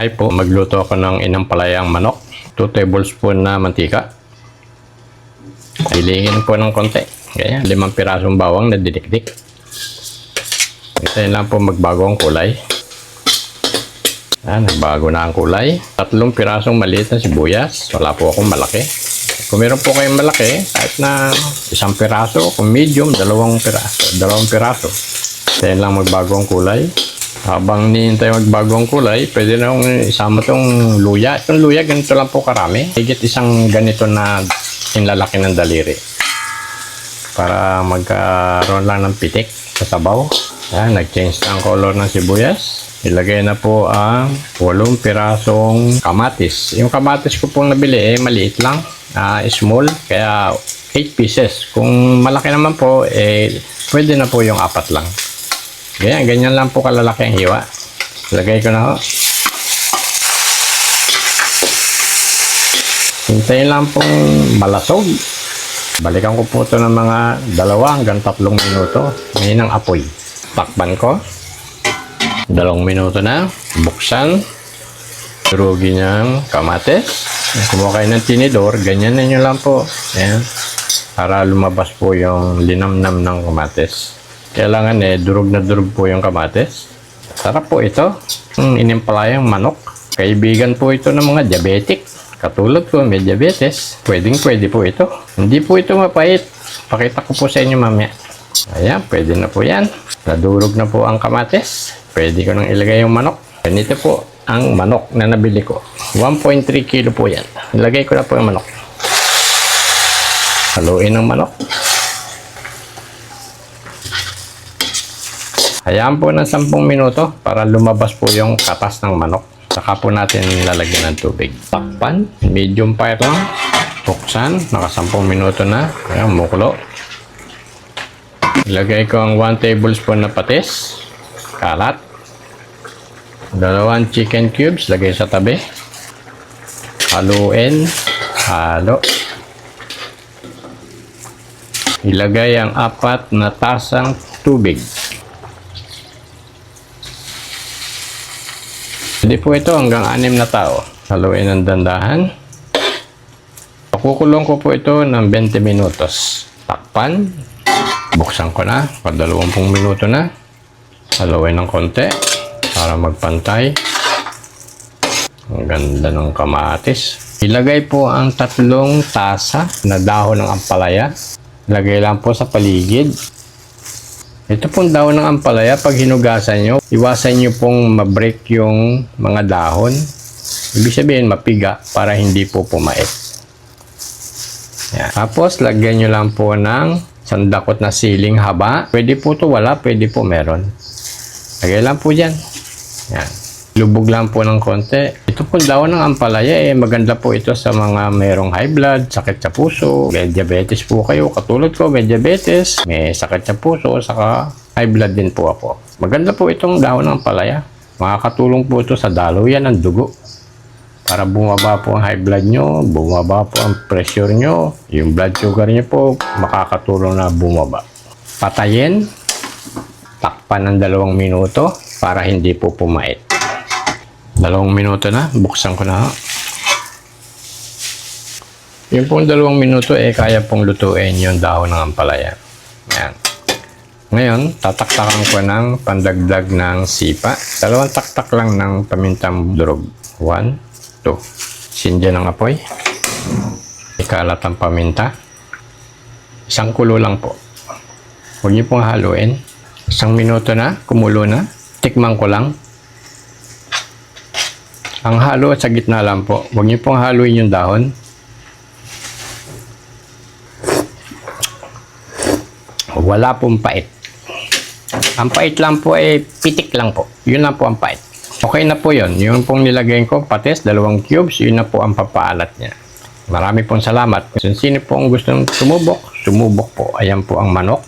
kawali po. Magluto ako ng inampalayang manok. 2 tablespoon na mantika. Ilingin po ng konti. Kaya 5 pirasong bawang na didikdik. Hintayin lang po magbago ang kulay. Nagbago na ang kulay. 3 pirasong maliit na sibuyas. Wala po akong malaki. Kung meron po kayong malaki, kahit na 1 piraso, kung medium, 2 piraso. 2 piraso. Hintayin lang magbago ang kulay. Habang nihintay magbago ang kulay, pwede na isama itong luya. Itong luya, ganito lang po karami. Higit isang ganito na lalaki ng daliri. Para magkaroon lang ng pitik sa sabaw. Nag-change na ang color ng sibuyas. Ilagay na po ang 8 pirasong kamatis. Yung kamatis ko pong nabili, maliit lang. Small, kaya 8 pieces. Kung malaki naman po, pwede na po yung 4 lang. Ganyan lang po kalalaki ang hiwa. Lagay ko na ho. Hintayin lang pong malasog. Balikan ko po ito ng mga 2 hanggang 3 minuto. Ngayon ang apoy. Takpan ko. 2 minuto na. Buksan. Durugin niyang kamatis. Kumuha kayo ng tinidor. Ganyan na nyo lang po. Ayan. Para lumabas po yung linamnam ng kamatis. Kailangan durog na durog po yung kamatis. Sarap po ito. Inimpalayang manok. Kaibigan po ito ng mga diabetic. Katulad ko, may diabetes. Pwede po ito. Hindi po ito mapait. Pakita ko po sa inyo mamaya. Ayan, pwede na po yan. Nadurog na po ang kamatis. Pwede ko nang ilagay yung manok. Ganito po ang manok na nabili ko. 1.3 kilo po yan. Ilagay ko na po yung manok. Haluin ang manok. Hayaan po ng 10 minuto para lumabas po yung katas ng manok. Saka po natin lalagyan ng tubig. Takpan, medium fire lang. Buksan, naka 10 minuto na. Ayan, mukulo. Ilagay ko ang 1 tablespoon na patis. Kalat. 2 chicken cubes, lagay sa tabi. Haluin. Halo. Ilagay ang 4 na tasang tubig. Hindi po ito hanggang 6 na tao. Haluin ng dandahan. Pakukulong ko po ito ng 20 minutos. Takpan. Buksan ko na. 20 minuto na. Haluin ng konti para magpantay. Ang ganda ng kamatis. Ilagay po ang 3 tasa na dahon ng ampalaya. Ilagay lang po sa paligid. Ito pong dahon ng ampalaya, pag hinugasan nyo, iwasan nyo pong ma-break yung mga dahon. Ibig sabihin, mapiga para hindi po pumait. Yan. Tapos, lagyan nyo lang po ng sandakot na siling haba. Pwede po ito wala, pwede po meron. Lagay lang po dyan. Yan. Lubog lang po ng konti. Ito po dahon ng ampalaya, maganda po ito sa mga merong high blood, sakit sa puso, may diabetes po kayo. Katulad ko, may diabetes, may sakit sa puso, saka high blood din po ako. Maganda po itong dahon ng ampalaya. Makakatulong po ito sa daluyan ng dugo. Para bumaba po ang high blood nyo, bumaba po ang pressure nyo, yung blood sugar nyo po, makakatulong na bumaba. Patayin, takpan ng 2 minuto para hindi po pumait. 2 minuto na, buksan ko na. Yung pong 2 minuto, kaya pong lutuin yung dahon ng ampalaya. Yan. Ngayon, tataktakan ko ng pandagdag ng sipa. 2 taktak lang ng pamintang durog. 1, 2. Sindya ng apoy. Ikalat ang paminta. 1 kulo lang po. Huwag niyo pong haluin. 1 minuto na, kumulo na. Tikman ko lang. Ang halo at sa gitna lang po. Huwag niyo pong haluin yung dahon. Wala pong pait. Ang pait lang po pitik lang po. Yun lang po ang pait. Okay na po yun. Yun pong nilagay ko, patis, 2 cubes. Yun na po ang papaalat niya. Marami pong salamat. Kung sino po ang gustong sumubok po. Ayan po ang manok.